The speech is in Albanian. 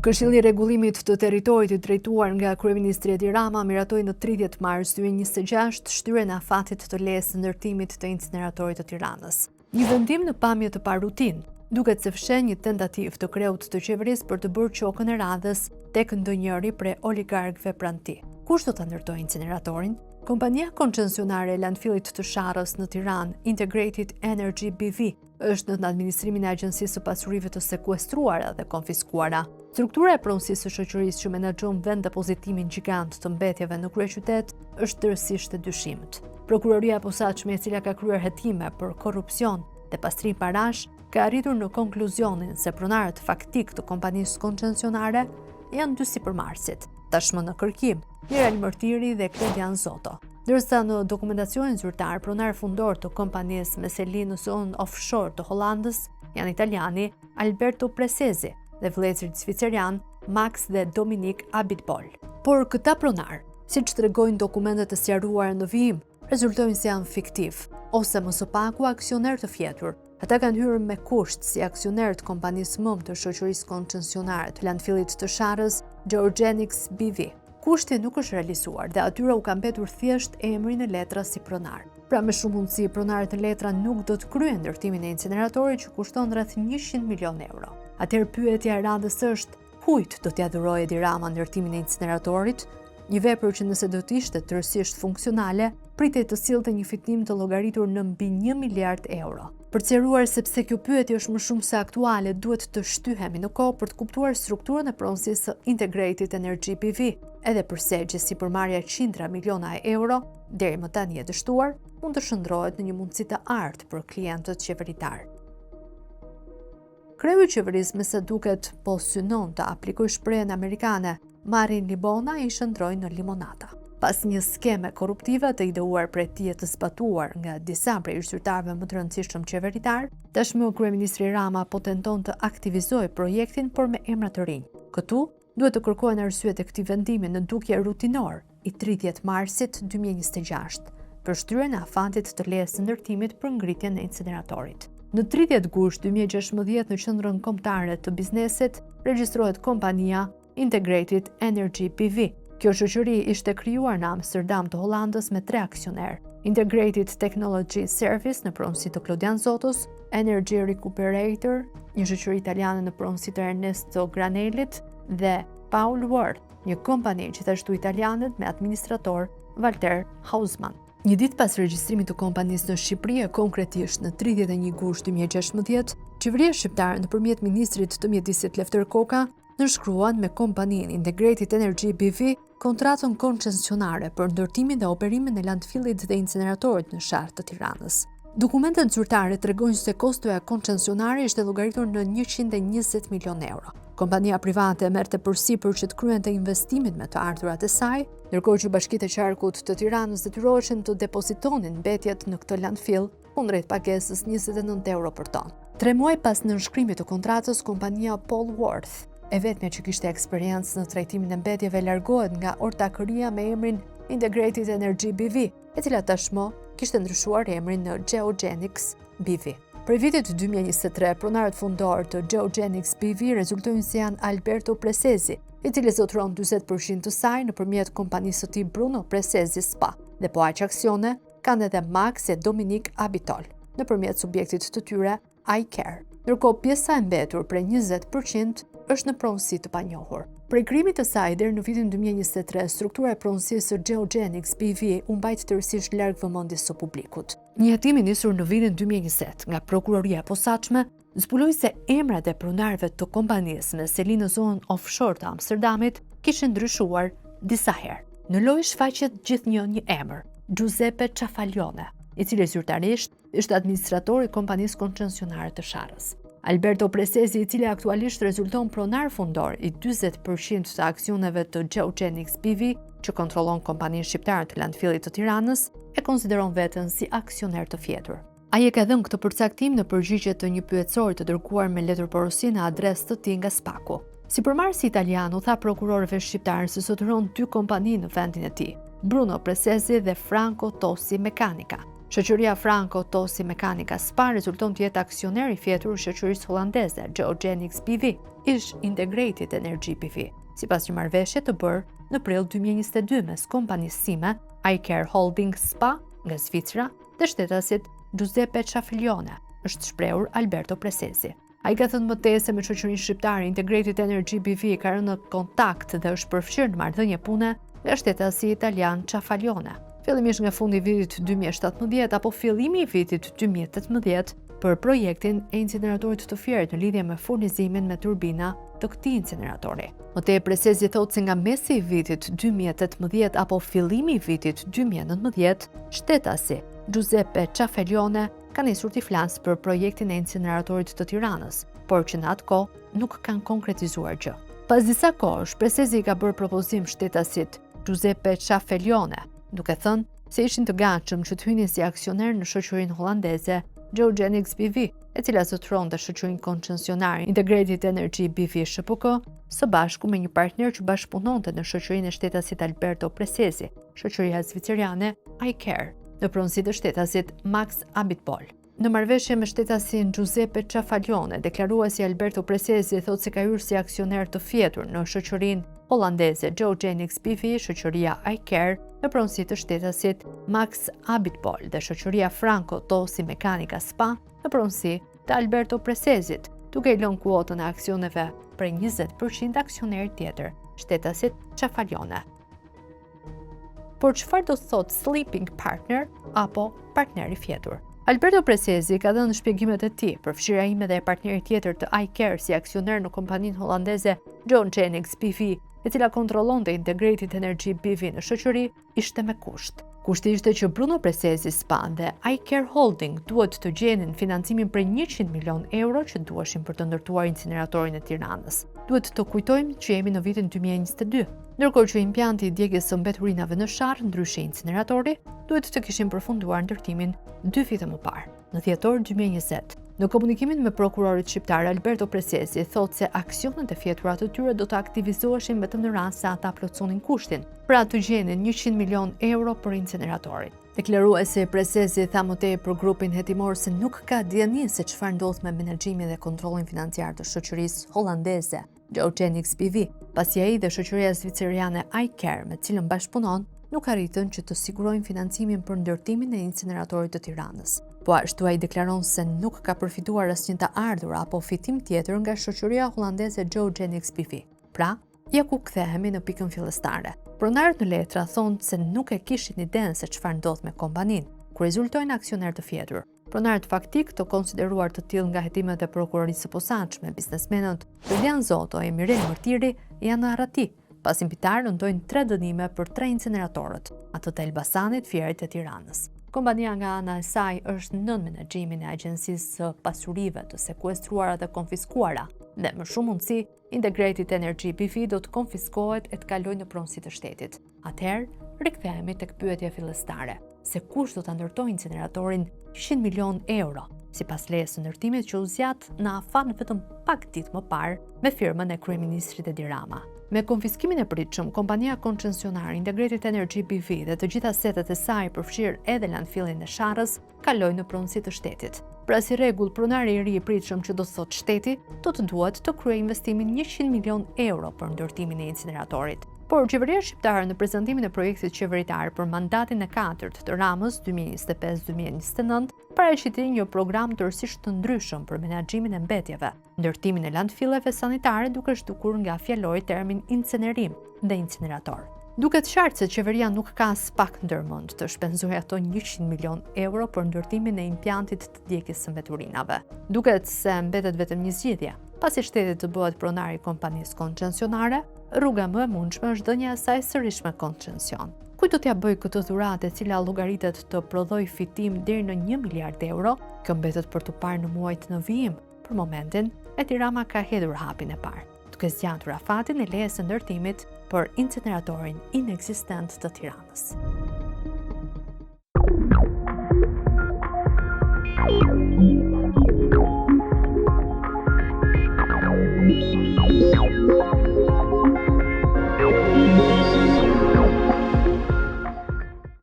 Këshilli i Rregullimit të Territorit i drejtuar nga Kryeministri Edi Rama miratoi në 30 mars 2026 shtyrjen e afatit të lesë ndërtimit të inceneratorit të Tiranës. Një vendim në pamje të parutinë, duket se fshen një tentativë të kreut të qeverisë për të bërë qokën e radhës tek ndonjëri prej oligarkëve pranë tij. Kush do ta ndërtojë inceneratorin? Kompania koncesionare e landfillit të Sharrës në Tiranë, Integrated Energy BV, është në administrimin e Agjencisë së Pasurive të Sekuestruara dhe Konfiskuara. Struktura e pronësisë së shoqërisë që menaxhon vend depozitimin gjigant të mbetjeve në kryeqytet është tërësisht e dyshimët. Prokuroria e posaçme, e cila ka kryer hetime për korrupsion dhe pastrim parash, ka arritur në konkluzionin se pronarët faktik të kompanisë koncesionare janë dy sipërmarrësit, tashmë në kërkim, Mirel Mërtiri dhe Kledian Zoto. Ndërsa në dokumentacionin zyrtar, pronar fundor të kompanisë me seli në zonë offshore të Hollandës janë italiani Alberto Presezi dhe vëllezërit zvicerian Max dhe Dominic Abitbol. Por këta pronar, siç tregojnë dokumentet e sqaruara në vijim, rezultojnë se janë fiktiv, ose më së paku aksioner të fjetur. Ata kanë hyrë me kusht si aksioner të kompanisë mëmë të shoqërisë koncesionare të landfillit të Sharrës, Georgenix BV. Kushti nuk është realizuar dhe atyra u ka mbetur thjesht emri në letra si pronar. Pra me shumë mundësi, pronarët në letra nuk do të kryen ndërtimin e inceneratorit që kushton rreth 100 milion euro. Atëherë pyetja e radhës është, kujt do t'ia dhurojë Edi Rama ndërtimin e inceneratorit? Një vepër që nëse do të ishte tërësisht funksionale, pritej të sillte një fitim të llogaritur në mbi 1 miliard euro. Përceruar sepse kjo pyetje është më shumë se aktuale, duhet të shtyhemi në kohë për të kuptuar strukturën e pronësisë së Integrated Energy BV, edhe përse që sipërmarrja qindra miliona euro, deri më tani e dështuar, mund të shndrohet në një mundësi të artë për klientët qeveritar. Kreu i qeverisë me sa duket po synon të aplikojë shprehjen amerikane, marrin libona i shndroi në limonata. Pas një skeme korruptive të ideuar prej tij të zbatuar nga disa prej zyrtarëve më të rëndësishëm qeveritar, tashmë kryeministri Rama po tenton të aktivizojë projektin por me emra të rinj. Këtu duhet të kërkohen arsyet e këtij vendimi në ndukje rutinor i 30 marsit 2026 për shtyrjen e afatit të lesë ndërtimit për ngritjen e inceneratorit. Në 30 gusht 2016 në qendrën kombëtare të biznesit regjistrohet kompania Integrated Energy BV. Kjo shoqëri ishte krijuar në Amsterdam të Hollandës me 3 aksioner: Integrated Technology Service në pronësi të Klodian Zotos, Energy Recuperator, një shoqëri italiane në pronësi të Ernesto Granelit dhe Paul Ward, një kompani gjithashtu italiane me administrator Walter Hausmann. Një ditë pas regjistrimit të kompanisë në Shqipëri, konkretisht në 31 gusht 2016, qeveria shqiptare nëpërmjet ministrit të mjedisit Lefter Koka nënshkruan me kompaninë Integrated Energy BV kontratën koncesionare për ndërtimin dhe operimin e landfillit dhe inceneratorit në Sharr të Tiranës. Dokumentet zyrtare tregojnë se kostoja koncesionare ishte llogaritur në 120 milion euro. Kompania private merrte përsipër që të kryente investimin me të ardhurat e saj, ndërkohë që Bashkitë e Qarkut të Tiranës detyroheshin të depozitonin mbetjet në këtë landfill kundrejt pagesës 29 euro për ton. 3 muaj pas nënshkrimit të kontratës, kompania Paul Worth, e vetmja që kishte eksperiencë në trajtimin e mbetjeve, largohet nga ortakëria me emrin Integrated Energy BV, e cila tashmë kishte ndryshuar emrin në Georgenix BV. Për vitit 2023, pronarët fundor të Georgenix BV rezultojnë se janë Alberto Presezi, i cili zotëron 40% të saj nëpërmjet kompanisë së tij Bruno Presezi SPA, dhe po aq aksione kanë edhe Max e Dominic Abitbol nëpërmjet subjektit të tyre iCare. Ndërkohë pjesa e mbetur prej 20% është në pronësi të panjohur. Prej krijimit të saj deri në vitin 2023, struktura e pronësisë së Georgenix BV u mbajt tërësisht larg vëmendjes së publikut. Një hetim i nisur në vitin 2020 nga prokuroria e posaçme zbuloi se emrat e pronarëve të kompanisë me seli në zonën offshore të Amsterdamit kishin ndryshuar disa herë. Në lojë shfaqet gjithnjë një emër, Giuseppe Cafalione, i cili zyrtarisht ishte administrator i kompanisë koncesionare të Sharrës. Alberto Presezi, i cili aktualisht rezulton pronar fundor i 40% të aksioneve të Georgenix BV, që kontrollon kompaninë shqiptare të landfillit të Tiranës, e konsideron veten si aksioner të fjetur. Ai e ka dhënë këtë përcaktim në përgjigje të një pyetësori të dërguar me letër porosie në adresë të tij nga Spaku. Sipërmarrësi italian u tha prokurorëve shqiptarë se zotëron 2 kompani në vendin e tij, Bruno Presezi dhe Franco Tossi Meccanica. Shoqëria Franco Tosi Mekanika SPA rezulton të jetë aksioner i fjetur i shoqërisë holandeze Geogenix BV, ish Integrated Energy BV, sipas një marrëveshje të bërë në prill 2022 mes kompanisë sime iCare Holding SPA nga Zvicra dhe shtetasit Giuseppe Ciaffilione, është shprehur Alberto Presesi. Ai ka thënë më tej se me shoqërinë shqiptare Integrated Energy BV ka rënë në kontakt dhe është përfshirë në marrëdhënie pune nga shtetasi italian Ciaffilione. Fillimisht nga fundi i vitit 2017 apo fillimi i vitit 2018 për projektin e incineratorit të Fierit në lidhje me furnizimin me turbina të këtij incineratori. Më tej Presesi thotë se nga mesi i vitit 2018 apo fillimi i vitit 2019, shtetasi Giuseppe Ciaffilione ka nisur të flasë për projektin e incineratorit të Tiranës, por që në atë kohë nuk kanë konkretizuar gjë. Pas disa kohësh, Presesi ka bërë propozim shtetasit Giuseppe Ciaffilione, duke thënë se ishin të gatshëm që të hynin si aksioner në shoqërinë holandeze Geogenix BV, e cila zotëronte shoqërinë koncesionare Integrated Energy BV SHPK, së bashku me një partner që bashkëpunonte në shoqërinë e shtetasit Alberto Presesi, shoqëria zviceriane iCare, në pronësi të shtetasit Max Abitbol. Në marrëveshje me shtetasin Giuseppe Ciaffilione, deklaruesi Alberto Presesi thotë se ka hyrë si aksioner të fjetur në shoqërinë holandeze Geogenix BV, shoqëria iCare, në pronësi të shtetasit Max Abitbol dhe shoqëria Franco Tosi Mekanika SPA, në pronësi të Alberto Presesit, duke i lënë kuotën e aksioneve për 20% aksioner tjetër, shtetasit Ciaffilione. Por çfarë do thotë sleeping partner apo partneri fjetur? Alberto Presesi ka dhënë shpjegimet e tij për fshirjen e partnerit tjetër të iCare si aksioner në kompaninë holandeze Geogenix BV, e cila kontrollonte Integrated Energy BV në shoqëri, ishte me kusht. Kushti ishte që Bruno Presesi SPA dhe iCare Holding duhet të gjenin financimin për 100 milion euro që duheshin për të ndërtuar incineratorin e Tiranës. Duhet të kujtojmë që jemi në vitin 2022, ndërkohë që impjanti i djegjes së mbeturinave në Sharr, ndryshe incineratori, duhet të kishin përfunduar ndërtimin 2 vite më parë, në dhjetor 2020. Në komunikimin me prokurorit shqiptar Alberto Presesi thotë se aksionet e fjetura të tyre do të aktivizoheshin vetëm në rast se ata plotësonin kushtin, pra të gjenin 100 milion euro për inceneratorin. Deklaruesi Presesi tha më tej për grupin hetimor se nuk ka dieni se çfarë ndodh me menaxhimin dhe kontrollin financiar të shoqërisë holandeze Geogenix BV, pasi ai dhe shoqëria zviceriane iCare, me cilën bashkëpunon, nuk arritën që të sigurojnë financimin për ndërtimin e inceneratorit të Tiranës. Po ashtu ai deklaron se nuk ka përfituar asnjë të ardhur apo fitim tjetër nga shoqëria holandeze Geogenix BV. Pra, ja ku kthehemi në pikën fillestare. Pronarët në letra thonë se nuk e kishin idenë se çfarë ndodh me kompaninë, kur rezultojnë aksioner të fjetur. Pronarët faktik të konsideruar të tillë nga hetimet e prokurorisë së posaçme, biznesmenët Julian Zoto e Mirel Mërtiri janë në arrati, pasi mbitarë ndojnë 3 dënime për 3 incineratorët, ato të Elbasanit, Fierit e Tiranës. Kompania nga ana e saj është nën menaxhimin e Agjencisë së Pasurive të sekuestruara dhe konfiskuara, dhe më shumë mundësi Integrated Energy BV do të konfiskohet e të kalojë në pronësi të shtetit. Atëherë, rikthehemi tek pyetja fillestare, se kush do ta ndërtojë inceneratorin 100 milion euro, sipas lejes së ndërtimit që u zgjat në afat vetëm pak ditë më parë me firmën e kryeministrit Edi Rama. Me konfiskimin e pritshëm, kompania koncesionare Integrated Energy BV dhe të gjitha setet e saj përfshirë edhe landfillin e Sharrës kalojnë në pronësi të shtetit. Pra si rregull, pronari i ri i pritshëm që do të thotë shteti, do të duhet të kryejë investimin 100 milion euro për ndërtimin e inceneratorit. Por qeveria shqiptare në prezantimin e projektit qeveritar për mandatin e 4 të Ramës 2025-2029 paraqiti një program tërësisht të ndryshëm për menaxhimin e mbetjeve, ndërtimin e landfilleve sanitare duke zhdukur nga fjalori termin incinerim dhe incinerator. Duket qartë se qeveria nuk ka as pak ndërmend të shpenzojë ato 100 milion euro për ndërtimin e impjantit të djegjes së mbeturinave. Duket se mbetet vetëm një zgjidhje, pasi shteti të bëhet pronar i kompanisë koncesionare, rruga më e mundshme është dhënia e saj sërish me koncesion. Kujt do t'ja bëj këtë dhuratë e cila llogaritet të prodhoj fitim deri në 1 miliard euro? Kjo mbetet për të parë në muajt në vijim. Për momentin, Edi Rama ka hedhur hapin e parë, duke zgjatur afatin e lejes së ndërtimit për inceneratorin ineksistent të Tiranës.